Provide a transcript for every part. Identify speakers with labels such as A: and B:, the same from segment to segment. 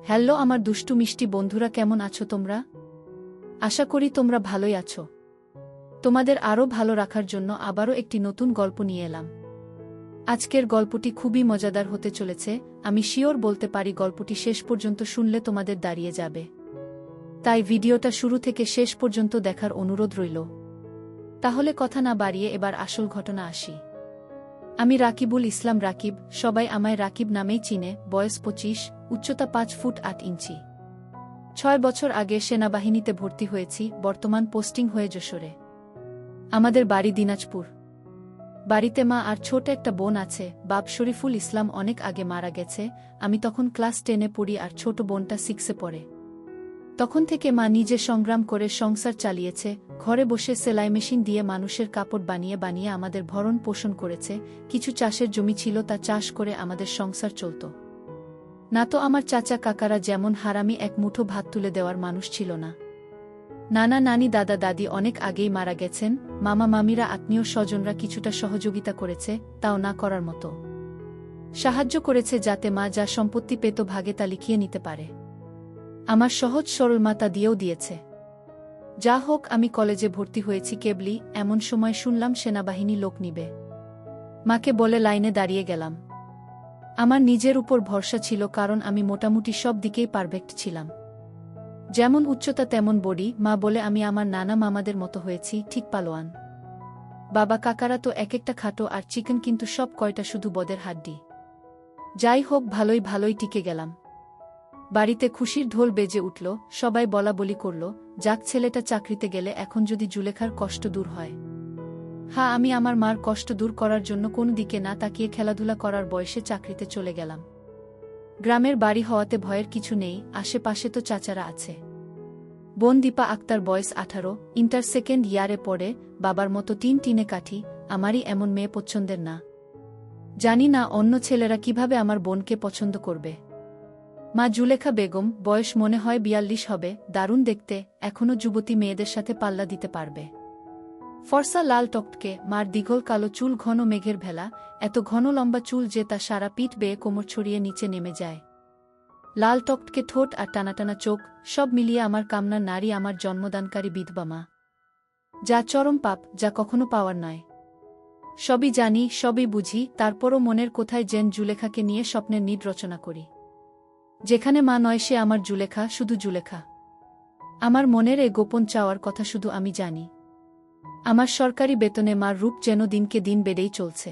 A: Hello আমার দুষ্টু মিষ্টি বন্ধুরা, কেমন আছো তোমরা? আশা করি তোমরা ভালোই আছো। তোমাদের আরও ভালো রাখার জন্য আবারও একটি নতুন গল্প নিয়ে এলাম। আজকের গল্পটি খুবই মজাদার হতে চলেছে। আমি শিওর বলতে পারি গল্পটি শেষ পর্যন্ত শুনলে তোমাদের দাঁড়িয়ে যাবে। তাই ভিডিওটা শুরু থেকে শেষ পর্যন্ত দেখার অনুরোধ রইল। তাহলে কথা না বাড়িয়ে এবার আসল ঘটনা আসি। আমি রাকিবুল ইসলাম রাকিব, সবাই আমায় রাকিব নামেই চিনে। বয়স 25, উচ্চতা 5 ফুট 8 ইঞ্চি। 6 বছর আগে সেনাবাহিনীতে ভর্তি হয়েছি, বর্তমান পোস্টিং হয়ে যশোরে। আমাদের বাড়ি দিনাজপুর। বাড়িতে মা আর ছোট একটা বোন আছে। বাপ শরীফুল ইসলাম অনেক আগে মারা গেছে। আমি তখন ক্লাস 10-এ পড়ি আর ছোট বোনটা 6-এ পড়ে। তখন থেকে মা নিজে সংগ্রাম করে সংসার চালিয়েছে। ঘরে বসে সেলাই মেশিন দিয়ে মানুষের কাপড় বানিয়ে বানিয়ে আমাদের ভরণ পোষণ করেছে। কিছু চাষের জমি ছিল, তা চাষ করে আমাদের সংসার চলত। না তো আমার চাচা কাকারা যেমন হারামি এক মুঠো ভাত তুলে দেওয়ার মানুষ ছিল না। নানা নানি দাদা দাদি অনেক আগেই মারা গেছেন। মামা মামিরা আত্মীয় স্বজনরা কিছুটা সহযোগিতা করেছে, তাও না করার মতো। সাহায্য করেছে যাতে মা যা সম্পত্তি পেত ভাগে তা লিখিয়ে নিতে পারে। আমার সহজ সরল মা তা দিয়েও দিয়েছে। যা হোক, আমি কলেজে ভর্তি হয়েছি কেবলই, এমন সময় শুনলাম সেনাবাহিনী লোক নিবে। মাকে বলে লাইনে দাঁড়িয়ে গেলাম। আমার নিজের উপর ভরসা ছিল, কারণ আমি মোটামুটি সব দিকেই পারফেক্ট ছিলাম। যেমন উচ্চতা তেমন বডি। মা বলে আমি আমার নানা মামাদের মতো হয়েছি, ঠিক পালোয়ান। বাবা কাকারা তো এক একটা খাটো আর চিকেন, কিন্তু সব কয়টা শুধু বদের হাড্ডি। যাই হোক, ভালোই ভালোই টিকে গেলাম। বাড়িতে খুশির ঢোল বেজে উঠল, সবাই বলা বলি করল, যাক ছেলেটা চাকরিতে গেলে এখন যদি জুলেখার কষ্ট দূর হয়। হ্যাঁ, আমি আমার মার কষ্ট দূর করার জন্য কোন দিকে না তাকিয়ে খেলাধুলা করার বয়সে চাকরিতে চলে গেলাম। গ্রামের বাড়ি হওয়াতে ভয়ের কিছু নেই, আশেপাশে তো চাচারা আছে। বোন দীপা আক্তার, বয়স 18, ইন্টার সেকেন্ড ইয়ারে পড়ে। বাবার মতো টিনে কাঠি। আমারই এমন মেয়ে পছন্দের না। জানি না অন্য ছেলেরা কিভাবে আমার বোনকে পছন্দ করবে। মা জুলেখা বেগম, বয়স মনে হয় 42 হবে, দারুণ দেখতে, এখনও যুবতী মেয়েদের সাথে পাল্লা দিতে পারবে। ফর্সা লাল টকটকে, মার দীঘল কালো চুল, ঘন মেঘের ভেলা, এত ঘন লম্বা চুল যে তা সারা পিঠ বেয়ে কোমর ছড়িয়ে নিচে নেমে যায়। লাল টকটকে ঠোঁট আর টানাটানা চোখ, সব মিলিয়ে আমার কামনার নারী, আমার জন্মদানকারী বিধবা মা। যা চরম পাপ, যা কখনো পাওয়ার নয়। সবই জানি, সবই বুঝি, তারপরও মনের কোথায় যেন জুলেখাকে নিয়ে স্বপ্নের নিড রচনা করি। যেখানে মা নয় সে আমার জুলেখা, শুধু জুলেখা। আমার মনের এ গোপন চাওয়ার কথা শুধু আমি জানি। আমার সরকারি বেতনে মার রূপ যেন দিনকে দিন বেড়েই চলছে।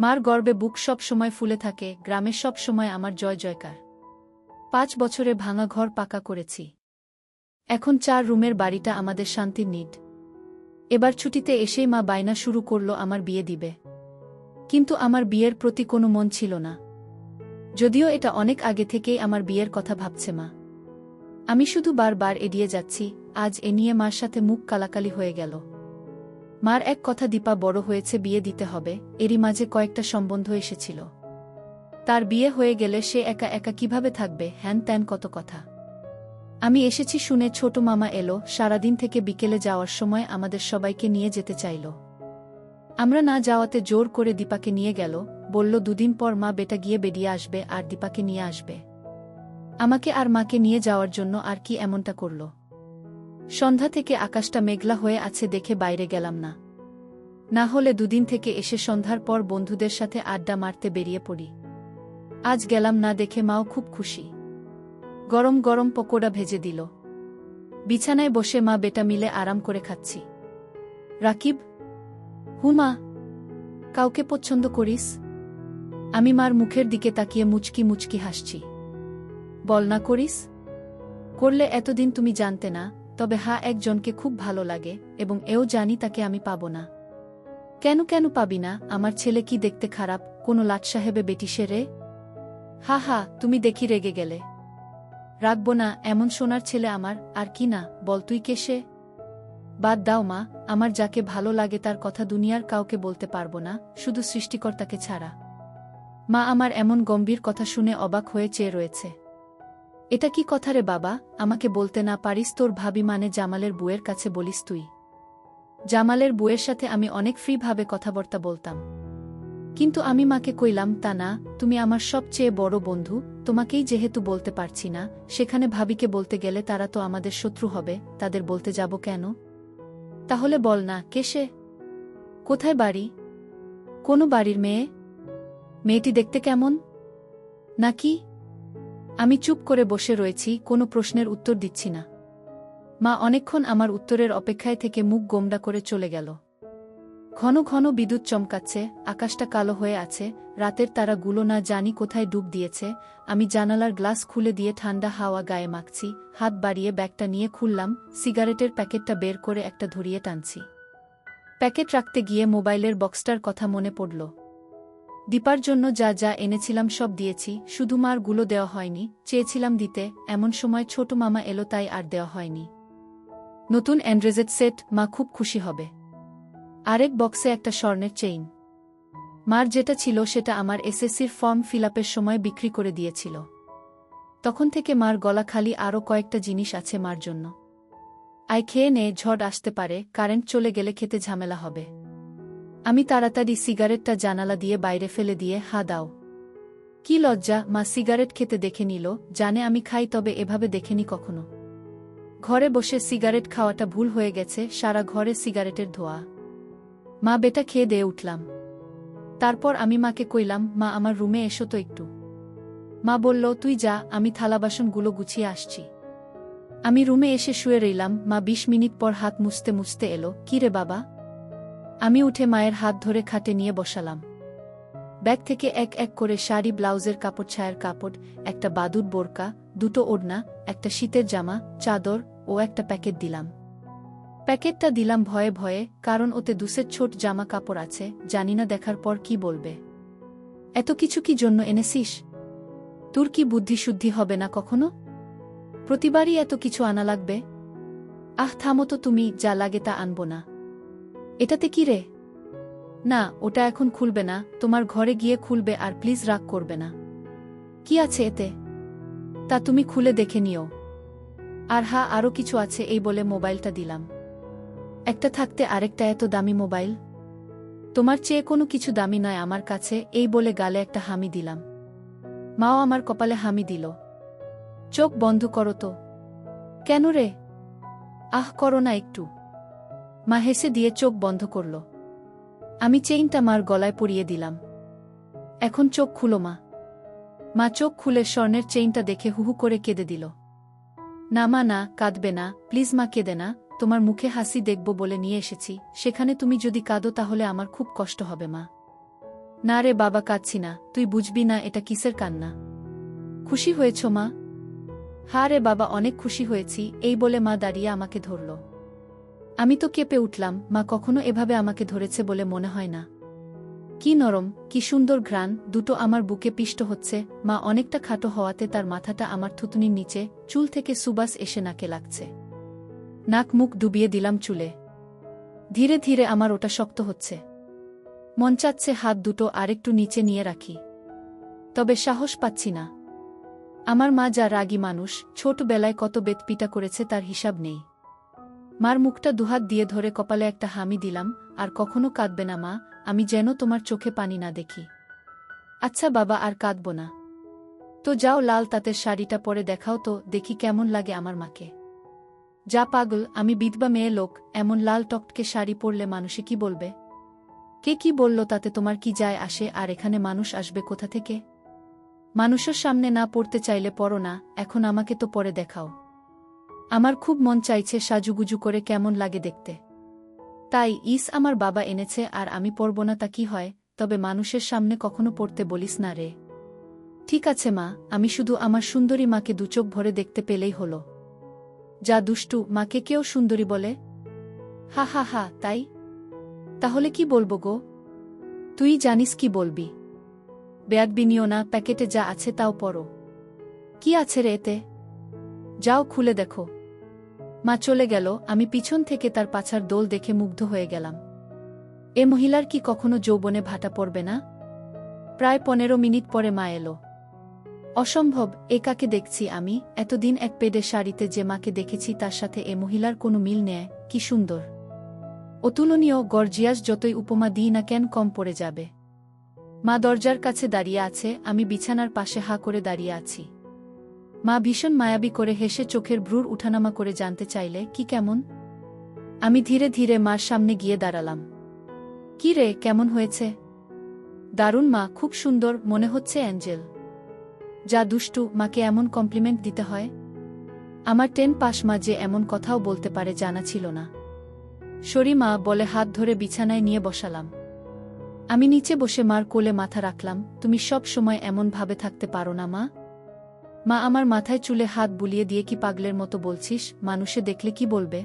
A: মার গর্বে বুক সব সময় ফুলে থাকে। গ্রামে সব সময় আমার জয় জয়কার। 5 বছরে ভাঙা ঘর পাকা করেছি। এখন 4 রুমের বাড়িটা আমাদের শান্তির নিড। এবার ছুটিতে এসেই মা বায়না শুরু করল আমার বিয়ে দিবে। কিন্তু আমার বিয়ের প্রতি কোনো মন ছিল না। যদিও এটা অনেক আগে থেকেই আমার বিয়ের কথা ভাবছে মা। আমি শুধু বারবার এড়িয়ে যাচ্ছি। আজ এ নিয়ে মার সাথে মুখ কালাকালি হয়ে গেল। মার এক কথা, দীপা বড় হয়েছে, বিয়ে দিতে হবে। এরই মাঝে কয়েকটা সম্বন্ধ এসেছিল। তার বিয়ে হয়ে গেলে সে একা একা কিভাবে থাকবে, হ্যান ত্যান কত কথা। আমি এসেছি শুনে ছোট মামা এলো। সারাদিন থেকে বিকেলে যাওয়ার সময় আমাদের সবাইকে নিয়ে যেতে চাইল। আমরা না যাওয়াতে জোর করে দীপাকে নিয়ে গেল। বলল 2 দিন পর মা বেটা গিয়ে বেরিয়ে আসবে আর দীপাকে নিয়ে আসবে। আমাকে আর মাকে নিয়ে যাওয়ার জন্য আর কি এমনটা করল। সন্ধ্যা থেকে আকাশটা মেঘলা হয়ে আছে দেখে বাইরে গেলাম না। না হলে 2 দিন থেকে এসে সন্ধ্যার পর বন্ধুদের সাথে আড্ডা মারতে বেরিয়ে পড়ি। আজ গেলাম না দেখে মাও খুব খুশি। গরম গরম পকোড়া ভেজে দিল। বিছানায় বসে মা বেটা মিলে আরাম করে খাচ্ছি। রাকিব, হুমা, কাউকে পছন্দ করিস? আমি মার মুখের দিকে তাকিয়ে মুচকি মুচকি হাসছি। বল না করিস? করলে এতদিন তুমি জানতে না। তবে হ্যাঁ, একজনকে খুব ভালো লাগে, এবং এও জানি তাকে আমি পাব না। কেন কেন পাবি না? আমার ছেলে কি দেখতে খারাপ? কোনো লাট সাহেবে বেটি সে রে? হা হা, তুমি দেখি রেগে গেলে। রাখব না, এমন সোনার ছেলে আমার। আর কি না, বল তুই কে সে? বাদ দাও মা, আমার যাকে ভালো লাগে তার কথা দুনিয়ার কাউকে বলতে পারবো না, শুধু সৃষ্টিকর্তাকে ছাড়া। মা আমার এমন গম্ভীর কথা শুনে অবাক হয়ে চেয়ে রয়েছে। এটা কি কথা রে বাবা? আমাকে বলতে না পারিস তোর ভাবি মানে জামালের বুয়ের কাছে বলিস তুই? জামালের বুয়ের সাথে আমি অনেক ফ্রি ভাবে কথাবার্তা বলতাম। কিন্তু আমি মাকে কইলাম তা না, তুমি আমার সবচেয়ে বড় বন্ধু, তোমাকেই যেহেতু বলতে পারছি না, সেখানে ভাবিকে বলতে গেলে তারা তো আমাদের শত্রু হবে, তাদের বলতে যাব কেন? তাহলে বল না, কে সে? কোথায় বাড়ি? কোনো বাড়ির মেয়ে? মেয়েটি দেখতে কেমন? নাকি? আমি চুপ করে বসে রয়েছি, কোনো প্রশ্নের উত্তর দিচ্ছি না। মা অনেকক্ষণ আমার উত্তরের অপেক্ষায় থেকে মুখ গোমড়া করে চলে গেল। ঘন ঘন বিদ্যুৎ চমকাচ্ছে, আকাশটা কালো হয়ে আছে, রাতের তারাগুলো না জানি কোথায় ডুব দিয়েছে। আমি জানালার গ্লাস খুলে দিয়ে ঠান্ডা হাওয়া গায়ে মাখছি, হাত বাড়িয়ে ব্যাগটা নিয়ে খুললাম, সিগারেটের প্যাকেটটা বের করে একটা ধরিয়ে টানছি। প্যাকেট রাখতে গিয়ে মোবাইলের বক্সটার কথা মনে পড়ল। দীপার জন্য যা যা এনেছিলাম সব দিয়েছি, শুধু মার গুলো দেওয়া হয়নি, চেয়েছিলাম দিতে, এমন সময় ছোট মামা এলো তাই আর দেওয়া হয়নি। নতুন অ্যান্ড্রেজেড সেট, মা খুব খুশি হবে। আরেক বক্সে একটা স্বর্ণের চেইন। মার যেটা ছিল সেটা আমার এসএসসির ফর্ম ফিলআপের সময় বিক্রি করে দিয়েছিল। তখন থেকে মার গলা খালি, আরও কয়েকটা জিনিস আছে মার জন্য। আয় খেয়ে নে, ঝড় আসতে পারে, কারেন্ট চলে গেলে খেতে ঝামেলা হবে। আমি তাড়াতাড়ি সিগারেটটা জানালা দিয়ে বাইরে ফেলে দিয়ে, হা দাও। কি লজ্জা, মা সিগারেট খেতে দেখে নিল, জানে আমি খাই তবে এভাবে দেখেনি কখনো। ঘরে বসে সিগারেট খাওয়াটা ভুল হয়ে গেছে, সারা ঘরে সিগারেটের ধোঁয়া। মা বেটা খেয়ে দিয়ে উঠলাম। তারপর আমি মাকে কইলাম, মা আমার রুমে এসো তো একটু। মা বলল, তুই যা, আমি থালাবাসনগুলো গুছিয়ে আসছি। আমি রুমে এসে শুয়ে রইলাম। মা 20 মিনিট পর হাত মুছতে মুছতে এলো। কি রে বাবা? আমি উঠে মায়ের হাত ধরে খাটে নিয়ে বসালাম। ব্যাগ থেকে এক এক করে শাড়ি, ব্লাউজের কাপড়, ছায়ার কাপড়, একটা বাদুর বোরকা, দুটো ওড়না, একটা শীতের জামা, চাদর ও একটা প্যাকেট দিলাম। প্যাকেটটা দিলাম ভয়ে ভয়ে, কারণ ওতে 2 সেট ছোট জামা কাপড় আছে, জানিনা দেখার পর কি বলবে। এত কিছু কি জন্য এনেছিস? তোর কি বুদ্ধিশুদ্ধি হবে না কখনো? প্রতিবারই এত কিছু আনা লাগবে? আহ থামো তো তুমি, যা লাগে তা আনবো না। এটাতে কি রে? না, ওটা এখন খুলবে না, তোমার ঘরে গিয়ে খুলবে, আর প্লিজ রাগ করবে না। কি আছে এতে? তা তুমি খুলে দেখে নিও। আর হ্যাঁ, আরও কিছু আছে, এই বলে মোবাইলটা দিলাম। একটা থাকতে আরেকটা এত দামি মোবাইল? তোমার চেয়ে কোনো কিছু দামি নয় আমার কাছে, এই বলে গালে একটা হামি দিলাম। মাও আমার কপালে হামি দিল। চোখ বন্ধ করো তো। কেন রে? আহ করো না একটু। মা হেসে দিয়ে চোখ বন্ধ করল। আমি চেইনটা মার গলায় পরিয়ে দিলাম। এখন চোখ খুলো মা। মা চোখ খুলে স্বর্ণের চেইনটা দেখে হুহু করে কেঁদে দিল। না মা না, কাঁদবে না, প্লিজ মা, কেঁদে না, তোমার মুখে হাসি দেখব বলে নিয়ে এসেছি, সেখানে তুমি যদি কাঁদো তাহলে আমার খুব কষ্ট হবে মা। না রে বাবা, কাঁদছি না, তুই বুঝবি না এটা কিসের কান্না। খুশি হয়েছ মা? হ্যাঁ রে বাবা, অনেক খুশি হয়েছি, এই বলে মা দাঁড়িয়ে আমাকে ধরল। আমি তো কেঁপে উঠলাম, মা কখনো এভাবে আমাকে ধরেছে বলে মনে হয় না। কি নরম, কি সুন্দর ঘ্রাণ, দুটো আমার বুকে পিষ্ট হচ্ছে। মা অনেকটা খাটো হওয়াতে তার মাথাটা আমার থুতনির নিচে, চুল থেকে সুবাস এসে নাকে লাগছে। নাক মুখ ডুবিয়ে দিলাম চুলে। ধীরে ধীরে আমার ওটা শক্ত হচ্ছে। মন চাচ্ছে হাত দুটো আরেকটু নিচে নিয়ে রাখি, তবে সাহস পাচ্ছি না। আমার মা যা রাগী মানুষ, ছোটবেলায় কত বেতপিটা করেছে তার হিসাব নেই। মার মুখটা দুহাত দিয়ে ধরে কপালে একটা হামি দিলাম। আর কখনো কাঁদবে না মা, আমি যেন তোমার চোখে পানি না দেখি। আচ্ছা বাবা, আর কাঁদব না। তো যাও, লাল তাঁতের শাড়িটা পরে দেখাও তো, দেখি কেমন লাগে আমার মাকে। যা পাগল, আমি বিধবা মেয়ে লোক, এমন লাল টকটকে শাড়ি পরলে মানুষে কি বলবে? কে কি বলল তাতে তোমার কি যায় আসে? আর এখানে মানুষ আসবে কোথা থেকে? মানুষের সামনে না পড়তে চাইলে পড়ো না, এখন আমাকে তো পরে দেখাও। আমার খুব মন চাইছে সাজুগুজু করে কেমন লাগে দেখতে। তাই আমার বাবা এনেছে, আর আমি পরব না তা কি হয়? তবে মানুষের সামনে কখনো পড়তে বলিস না রে। ঠিক আছে মা, আমি শুধু আমার সুন্দরী মাকে দুচোখ ভরে দেখতে পেলেই হলো। যা দুষ্টু, মাকে কেউ সুন্দরী বলে? হা হা হা, তাই? তাহলে কি বলবো গো? তুই জানিস কি বলবি। বেয়াদবি নিও না, প্যাকেটে যা আছে তাও পড়ো। কি আছে রে এতে? যাও খুলে দেখো। মা চলে গেল, আমি পিছন থেকে তার পাছার দোল দেখে মুগ্ধ হয়ে গেলাম। এ মহিলার কি কখনো যৌবনে ভাটা পড়বে না? প্রায় 15 মিনিট পরে মা এলো। অসম্ভব, এ কাকে দেখছি আমি? এতদিন এক পেডে শাড়িতে যে মাকে দেখেছি তার সাথে এ মহিলার কোনো মিল নেই। কি সুন্দর, অতুলনীয়, গর্জিয়াস, যতই উপমা দিই না কেন কম পড়ে যাবে। মা দরজার কাছে দাঁড়িয়ে আছে, আমি বিছানার পাশে হা করে দাঁড়িয়ে আছি। মা ভীষণ মায়াবী করে হেসে চোখের ভ্রুর উঠানামা করে জানতে চাইলে, কি কেমন? আমি ধীরে ধীরে মার সামনে গিয়ে দাঁড়ালাম। কি রে, কেমন হয়েছে? দারুণ মা, খুব সুন্দর, মনে হচ্ছে অ্যাঞ্জেল। যা দুষ্টু, মাকে এমন কমপ্লিমেন্ট দিতে হয়? আমার 10 পাস মা যে এমন কথাও বলতে পারে জানা ছিল না। সরি মা বলে হাত ধরে বিছানায় নিয়ে বসালাম। আমি নিচে বসে মার কোলে মাথা রাখলাম। তুমি সব সময় এমন ভাবে থাকতে পারো না মা? মা আমার মাথায় চুলে হাত বুলিয়ে দিয়ে, কি পাগলের মতো বলছিস? মানুষে দেখলে কি বলবে?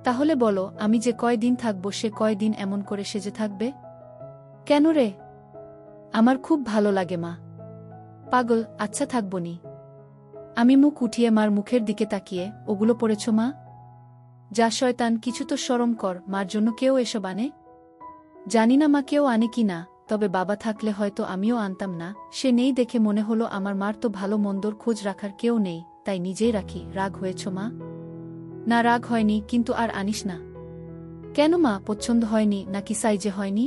A: তাহলে বলো, আমি যে কয়দিন থাকবো সে কয়দিন এমন করে সেজে থাকবে? কেন রে? আমার খুব ভালো লাগে মা। পাগল, আচ্ছা থাকবনি। আমি মুখ উঠিয়ে মার মুখের দিকে তাকিয়ে, ওগুলো পড়েছ মা? যা শয়তান, কিছু তো শরম কর, মার জন্য কেউ এসব আনে? জানি না মা কেউ আনে কি না, তবে বাবা থাকলে হয়তো আমিও আনতাম না। সে নেই দেখে মনে হলো আমার মার তো ভালো মন্দর খোঁজ রাখার কেউ নেই, তাই নিজেই রাখি। রাগ হয়েছ মা? না রাগ হয়নি, কিন্তু আর আনিস না। কেন মা, পছন্দ হয়নি নাকি সাইজে হয়নি?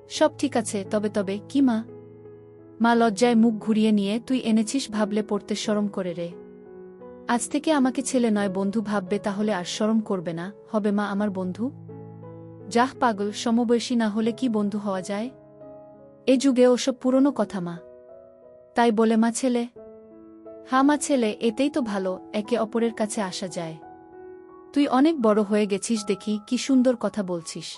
A: সব ঠিক আছে, তবে কি মা? মা লজ্জায় মুখ ঘুরিয়ে নিয়ে, তুই এনেছিস ভাবলে পড়তে শরম করে রে। আজ থেকে আমাকে ছেলে নয় বন্ধু ভাববে, তাহলে আর শরম করবে না, হবে মা আমার বন্ধু? যাহ পাগল, সমবয়সী না হলে কি বন্ধু হওয়া যায়? এ যুগে ওসব পুরনো কথা মা। তাই বলে মা ছেলে? হ্যাঁ মা ছেলে, এতেই তো ভালো, একে অপরের কাছে আসা যায়। তুই অনেক বড় হয়ে গেছিস দেখি, কি সুন্দর কথা বলছিস।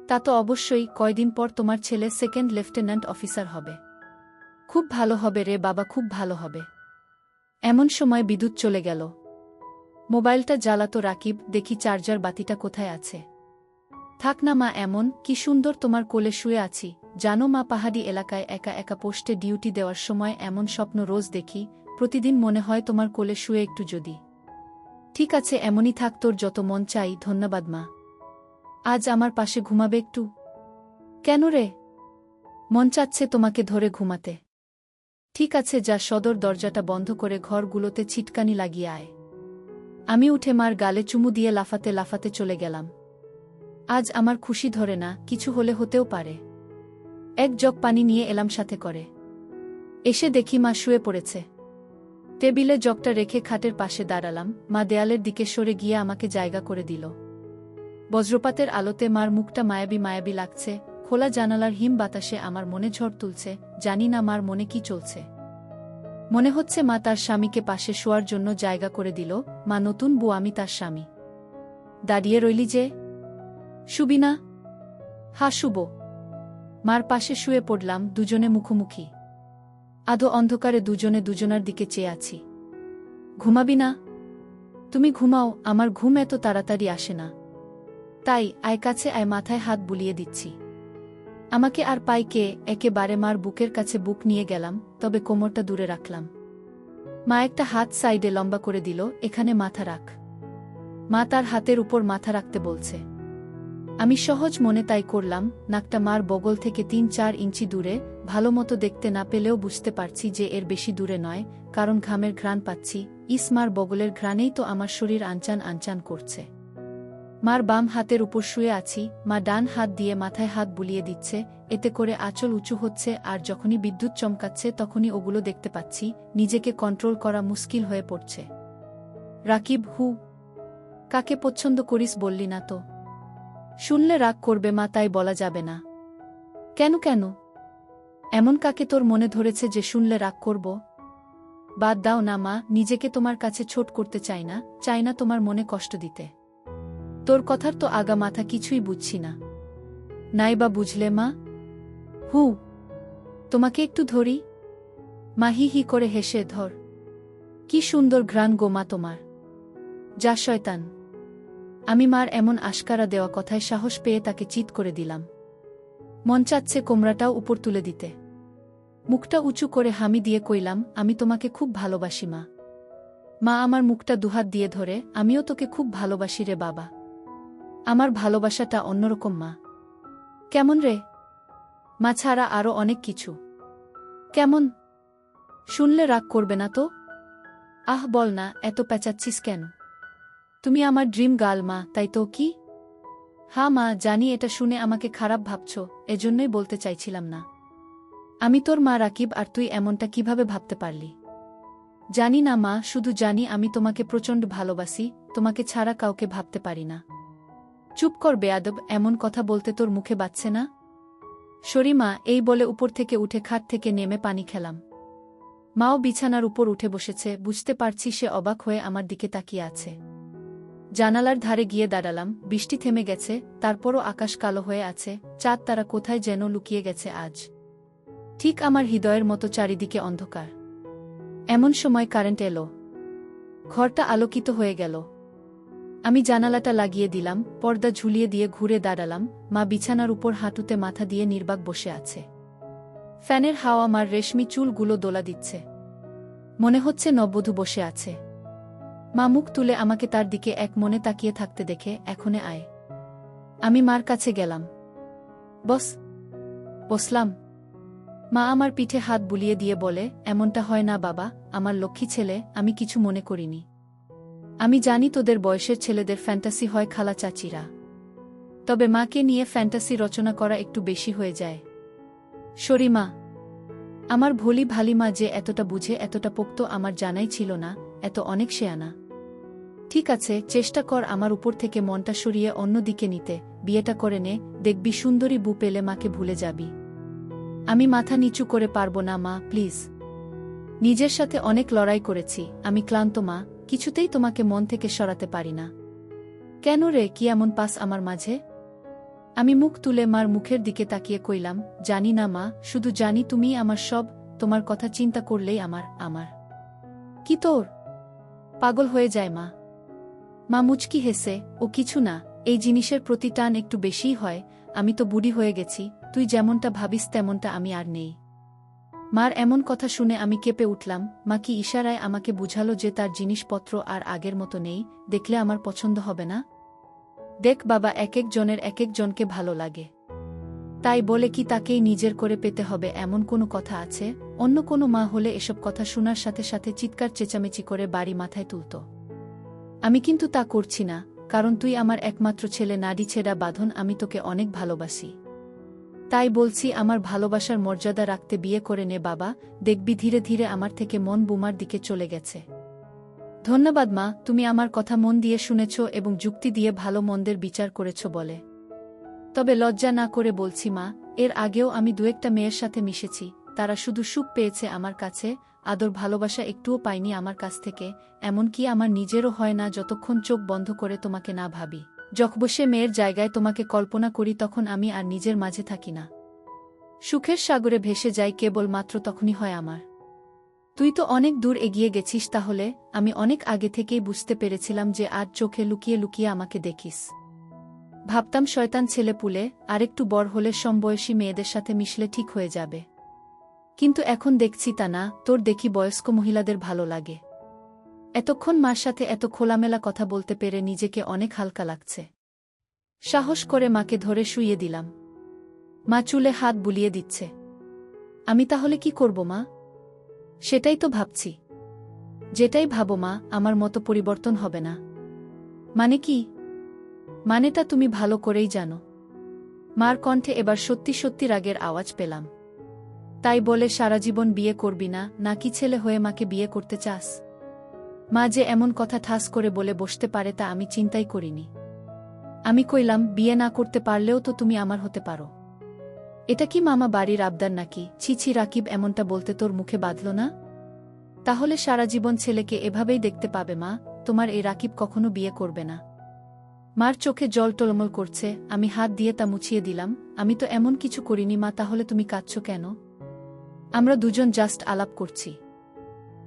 A: তা তো অবশ্যই, কয়দিন পর তোমার ছেলে সেকেন্ড লেফটেন্যান্ট অফিসার হবে। খুব ভালো হবে রে বাবা, খুব ভালো হবে। এমন সময় বিদ্যুৎ চলে গেল। মোবাইলটা জ্বালাতো রাকিব, দেখি চার্জার বাতিটা কোথায় আছে। থাক না মা এমন, কি সুন্দর তোমার কোলে শুয়ে আছি। জানো মা, পাহাড়ি এলাকায় একা একা পোস্টে ডিউটি দেওয়ার সময় এমন স্বপ্ন রোজ দেখি। প্রতিদিন মনে হয় তোমার কোলে শুয়ে একটু যদি। ঠিক আছে, এমনই থাক, তোর যত মন চাই। ধন্যবাদ মা। আজ আমার পাশে ঘুমাবে একটু? কেন রে? মন চাচ্ছে তোমাকে ধরে ঘুমাতে। ঠিক আছে, যা সদর দরজাটা বন্ধ করে ঘরগুলোতে ছিটকানি লাগিয়ে আয়। আমি উঠে মার গালে চুমু দিয়ে লাফাতে লাফাতে চলে গেলাম। আজ আমার খুশি ধরে না, কিছু হলে হতেও পারে। এক জগ পানি নিয়ে এলাম সাথে করে। এসে দেখি মা শুয়ে পড়েছে। টেবিলে জগটা রেখে খাটের পাশে দাঁড়ালাম। মা দেয়ালের দিকে সরে গিয়ে আমাকে জায়গা করে দিল। বজ্রপাতের আলোতে মার মুখটা মায়াবী মায়াবী লাগছে। খোলা জানালার হিম বাতাসে আমার মনে ঝড় তুলছে। জানি না মার মনে কি চলছে। মনে হচ্ছে মা তার স্বামীকে পাশে শোয়ার জন্য জায়গা করে দিল। মা নতুন বউ, আমি তার স্বামী। দাঁড়িয়ে রইলি যে, শুবি না? হা, শুব। মার পাশে শুয়ে পড়লাম, দুজনে মুখোমুখি। আধো অন্ধকারে দুজনে দুজনার দিকে চেয়ে আছি। ঘুমাবি না? তুমি ঘুমাও, আমার ঘুম এত তাড়াতাড়ি আসে না। তাই আয় কাছে আয়, মাথায় হাত বুলিয়ে দিচ্ছি। আমাকে আর পাই কে? একেবারে মার বুকের কাছে বুক নিয়ে গেলাম, তবে কোমরটা দূরে রাখলাম। মা একটা হাত সাইডে লম্বা করে দিল, এখানে মাথা রাখ। মা তার হাতের উপর মাথা রাখতে বলছে। আমি সহজ মনে তাই করলাম। নাকটা মার বগল থেকে ৩-৪ ইঞ্চি দূরে। ভালোমতো দেখতে না পেলেও বুঝতে পারছি যে এর বেশি দূরে নয়, কারণ ঘামের ঘ্রাণ পাচ্ছি। মার বগলের ঘ্রাণেই তো আমার শরীর আনচান আনচান করছে। মার বাম হাতের উপর শুয়ে আছি। মা ডান হাত দিয়ে মাথায় হাত বুলিয়ে দিচ্ছে, এতে করে আঁচল উঁচু হচ্ছে, আর যখনই বিদ্যুৎ চমকাচ্ছে তখনই ওগুলো দেখতে পাচ্ছি। নিজেকে কন্ট্রোল করা মুশকিল হয়ে পড়ছে। রাকিব, হু, কাকে পছন্দ করিস বললি না তো? শুনলে রাগ করবে মা, তাই বলা যাবে না। কেন কেন? এমন কাকে তোর মনে ধরেছে যে শুনলে রাগ করব? বাদ দাও না মা, নিজেকে তোমার কাছে ছোট করতে চাই না তোমার মনে কষ্ট দিতে। তোর কথার তো আগা মাথা কিছুই বুঝছি না। নাই বা বুঝলে মা? হু, তোমাকে একটু ধরি? মা হি হি করে হেসে, ধর। কি সুন্দর ঘ্রাণ গো মা তোমার। যা শয়তান। আমি মার এমন আশকারা দেওয়া কথায় সাহস পেয়ে তাকে চিৎ করে দিলাম। মন চাচ্ছে কোমরাটাও উপর তুলে দিতে। মুখটা উঁচু করে হামি দিয়ে কইলাম, আমি তোমাকে খুব ভালোবাসি মা। মা আমার মুখটা দুহাত দিয়ে ধরে, আমিও তোকে খুব ভালোবাসি রে বাবা। আমার ভালোবাসাটা অন্যরকম মা। কেমন রে? মা ছাড়া আরও অনেক কিছু। কেমন? শুনলে রাগ করবে না তো? আহ বল না, এত পেঁচাচ্ছিস কেন? তুমি আমার ড্রিম গার্ল মা, তাই তো? কি? হ্যাঁ মা, জানি এটা শুনে আমাকে খারাপ ভাবছ, এজন্যই বলতে চাইছিলাম না। আমি তোর মা রাকিব, আর তুই এমনটা কিভাবে ভাবতে পারলি? জানি না মা, শুধু জানি আমি তোমাকে প্রচণ্ড ভালোবাসি, তোমাকে ছাড়া কাউকে ভাবতে পারি না। চুপ কর বেয়াদব, এমন কথা বলতে তোর মুখে বাজছে না? সরি মা, এই বলে উপর থেকে উঠে খাট থেকে নেমে পানি খেলাম। মাও বিছানার উপর উঠে বসেছে, বুঝতে পারছি সে অবাক হয়ে আমার দিকে তাকিয়ে আছে। জানালার ধারে গিয়ে দাঁড়ালাম, বৃষ্টি থেমে গেছে, তারপরও আকাশ কালো হয়ে আছে, চাঁদ তারা কোথায় যেন লুকিয়ে গেছে আজ। ঠিক আমার হৃদয়ের মতো চারিদিকে অন্ধকার। এমন সময় কারেন্ট এলো। ঘরটা আলোকিত হয়ে গেল। আমি জানালাটা লাগিয়ে দিলাম, পর্দা ঝুলিয়ে দিয়ে ঘুরে দাঁড়ালাম। মা বিছানার উপর হাঁটুতে মাথা দিয়ে নির্বাক বসে আছে। ফ্যানের হাওয়া আমার রেশমি চুলগুলো দোলা দিচ্ছে। মনে হচ্ছে নববধূ বসে আছে। মা মুখ তুলে আমাকে তার দিকে এক মনে তাকিয়ে থাকতে দেখে, এখনে আয়। আমি মার কাছে গেলাম। বস। বসলাম। মা আমার পিঠে হাত বুলিয়ে দিয়ে বলে, এমনটা হয় না বাবা, আমার লক্ষ্মী ছেলে, আমি কিছু মনে করিনি। আমি জানি তোদের বয়সের ছেলেদের ফ্যান্টাসি হয় খালা চাচিরা। তবে মাকে নিয়ে ফ্যান্টাসি রচনা করা একটু বেশি হয়ে যায়। সরি মা। আমার ভোলি ভালি মা যে এতটা বুঝে, এতটা পোক্ত আমার জানাই ছিল না, এত অনেক শেয়ানা। ঠিক আছে, চেষ্টা কর আমার উপর থেকে মনটা সরিয়ে অন্য দিকে নিতে, বিয়েটা করে নে, দেখবি সুন্দরী বউ পেলে মাকে ভুলে যাবি। আমি মাথা নিচু করে পারবো না মা, প্লিজ। নিজের সাথে অনেক লড়াই করেছি, আমি ক্লান্ত মা, কিছুতেই তোমাকে মন থেকে সরাতে পারি না। কেন রে, কি এমন পাস আমার মাঝে? আমি মুখ তুলে মার মুখের দিকে তাকিয়ে কইলাম, জানি না মা, শুধু জানি তুমিই আমার সব, তোমার কথা চিন্তা করলেই আমার কি তোর পাগল হয়ে যায় মা। মা মুচকি হেসে, ও কিছু না, এই জিনিসের প্রতি টান একটু বেশিই হয়, আমি তো বুড়ি হয়ে গেছি, তুই যেমনটা ভাবিস তেমনটা আমি আর নেই। মার এমন কথা শুনে আমি কেঁপে উঠলাম। মা কি ইশারায় আমাকে বুঝালো যে তার জিনিসপত্র আর আগের মতো নেই, দেখলে আমার পছন্দ হবে না? দেখ বাবা, এক এক জনের এক এক জনকে ভালো লাগে। তাই বলে কি তাকেই নিজের করে পেতে হবে এমন কোনো কথা আছে? অন্য কোনো মা হলে এসব কথা শোনার সাথে সাথে চিৎকার চেঁচামেচি করে বাড়ি মাথায় তুলত। আমি কিন্তু তা করছি না, কারণ তুই আমার একমাত্র ছেলে, নাড়ি ছেঁড়া বাঁধন, আমি তোকে অনেক ভালোবাসি। তাই বলছি, আমার ভালোবাসার মর্যাদা রাখতে বিয়ে করে নে বাবা, দেখবি ধীরে ধীরে আমার থেকে মন বুমার দিকে চলে গেছে। ধন্যবাদ মা, তুমি আমার কথা মন দিয়ে শুনেছ এবং যুক্তি দিয়ে ভালো মন্দের বিচার করেছ বলে। তবে লজ্জা না করে বলছি মা, এর আগেও আমি দু একটা মেয়ের সাথে মিশেছি, তারা শুধু সুখ পেয়েছে আমার কাছে, আদর ভালোবাসা একটুও পাইনি আমার কাছ থেকে, এমনকি আমার নিজেরও হয় না যতক্ষণ চোখ বন্ধ করে তোমাকে না ভাবি। যখন বসে মেয়ের জায়গায় তোমাকে কল্পনা করি তখন আমি আর নিজের মাঝে থাকি না। সুখের সাগরে ভেসে যাই কেবল মাত্র তখনই হয় আমার। তুই তো অনেক দূর এগিয়ে গেছিস তাহলে, আমি অনেক আগে থেকেই বুঝতে পেরেছিলাম যে আজ চোখে লুকিয়ে লুকিয়ে আমাকে দেখিস। ভাবতাম শয়তান ছেলে পুলে, আরেকটু বড় হলে সমবয়সী মেয়েদের সাথে মিশলে ঠিক হয়ে যাবে। কিন্তু এখন দেখছি তা না, তোর দেখি বয়স্ক মহিলাদের ভালো লাগে। এতক্ষণ মার সাথে এত খোলামেলা কথা বলতে পেরে নিজেকে অনেক হালকা লাগছে। সাহস করে মাকে ধরে শুইয়ে দিলাম। মা চুলে হাত বুলিয়ে দিচ্ছে। আমি তাহলে কি করব মা? সেটাই তো ভাবছি। যেটাই ভাবো মা, আমার মতো পরিবর্তন হবে না। মানে কি? মানেটা তুমি ভালো করেই জানো। মার কণ্ঠে এবার সত্যি সত্যি রাগের আওয়াজ পেলাম। তাই বলে সারা জীবন বিয়ে করবি না, নাকি ছেলে হয়ে মাকে বিয়ে করতে চাস? মা যে এমন কথা ঠাস করে বলে বসতে পারে তা আমি চিন্তাই করিনি। আমি কইলাম, বিয়ে না করতে পারলেও তো তুমি আমার হতে পারো। এটা কি মামা বাড়ির আবদার নাকি? ছি ছি রাকিব, এমনটা বলতে তোর মুখে বাঁধল না? তাহলে সারা জীবন ছেলেকে এভাবেই দেখতে পাবে মা, তোমার এই রাকিব কখনো বিয়ে করবে না। মার চোখে জল টলমল করছে, আমি হাত দিয়ে তা মুছিয়ে দিলাম। আমি তো এমন কিছু করিনি মা, তাহলে তুমি কাঁদছ কেন? আমরা দুজন জাস্ট আলাপ করছি।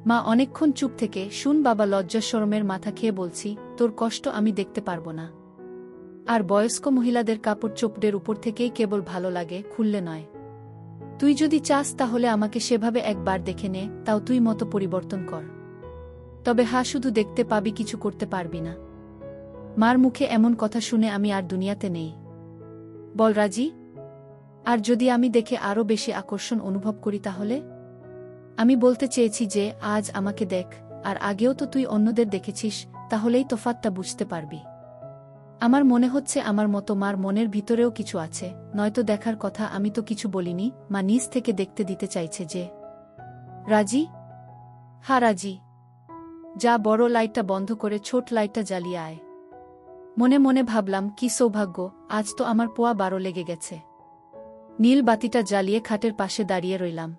A: মা অনেকক্ষণ চুপ থেকে, শুন বাবা, লজ্জা শরমের মাথা খেয়ে বলছি, তোর কষ্ট আমি দেখতে পারবো না। আর বয়স্ক মহিলাদের কাপড় চোপড়ের উপর থেকেই কেবল ভালো লাগে, খুললে নয়। তুই যদি চাস তাহলে আমাকে সেভাবে একবার দেখে নে, তাও তুই মতো পরিবর্তন কর। তবে শুধু দেখতে পাবি, কিছু করতে পারবি না। মার মুখে এমন কথা শুনে আমি আর দুনিয়াতে নেই। বল রাজি? আর যদি আমি দেখে আরও বেশি আকর্ষণ অনুভব করি তাহলে? আমি বলতে চেয়েছি যে আজ আমাকে দেখ, আর আগেও তো তুই অন্যদের দেখেছিস, তাহলেই তফাৎটা বুঝতে পারবি। আমার মনে হচ্ছে আমার মতো মার মনের ভিতরেও কিছু আছে, নয়তো দেখার কথা আমি তো কিছু বলিনি। মা নিজ থেকে দেখতে দিতে চাইছে যে। রাজি? হ্যাঁ রাজি। যা বড় লাইটটা বন্ধ করে ছোট লাইটটা জ্বালিয়ে আয়। মনে মনে ভাবলাম কি সৌভাগ্য, আজ তো আমার পোয়া 12 লেগে গেছে। নীল বাতিটা জ্বালিয়ে খাটের পাশে দাঁড়িয়ে রইলাম।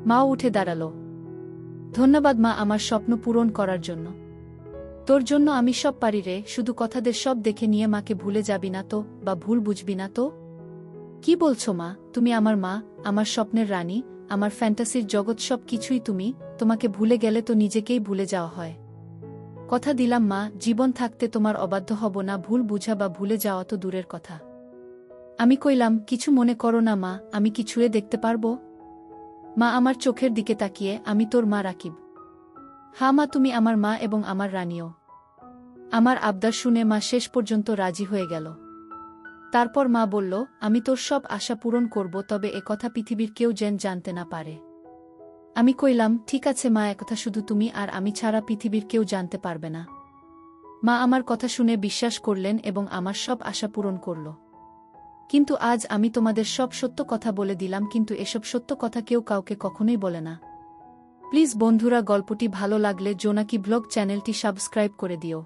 A: মাও উঠে দাঁড়ালো। ধন্যবাদ মা আমার স্বপ্ন পূরণ করার জন্য। তোর জন্য আমি সব পারি রে, শুধু কথাদের সব দেখে নিয়ে মাকে ভুলে যাবি না তো, বা ভুল বুঝবি না তো? কি বলছো মা, তুমি আমার মা, আমার স্বপ্নের রানী, আমার ফ্যান্টাসির জগৎ, সব কিছুই তুমি। তোমাকে ভুলে গেলে তো নিজেকেই ভুলে যাওয়া হয়। কথা দিলাম মা, জীবন থাকতে তোমার অবাধ্য হব না। ভুল বুঝা বা ভুলে যাওয়া তো দূরের কথা। আমি কইলাম, কিছু মনে করো না মা, আমি কি ছুঁয়ে দেখতে পারবো? মা আমার চোখের দিকে তাকিয়ে, আমি তোর মা রাকিব। হ্যাঁ মা, তুমি আমার মা এবং আমার রানীও। আমার আবদার শুনে মা শেষ পর্যন্ত রাজি হয়ে গেল। তারপর মা বলল, আমি তোর সব আশা পূরণ করব, তবে একথা পৃথিবীর কেউ যেন জানতে না পারে। আমি কইলাম, ঠিক আছে মা, একথা শুধু তুমি আর আমি ছাড়া পৃথিবীর কেউ জানতে পারবে না। মা আমার কথা শুনে বিশ্বাস করলেন এবং আমার সব আশা পূরণ করল। কিন্তু আজ আমি তোমাদের সব সত্য কথা বলে দিলাম, কিন্তু এসব সত্য কথা কেউ কাউকে কখনোই বলে না। প্লিজ বন্ধুরা, গল্পটি ভালো লাগলে জোনাকি ব্লগ চ্যানেলটি সাবস্ক্রাইব করে দিও।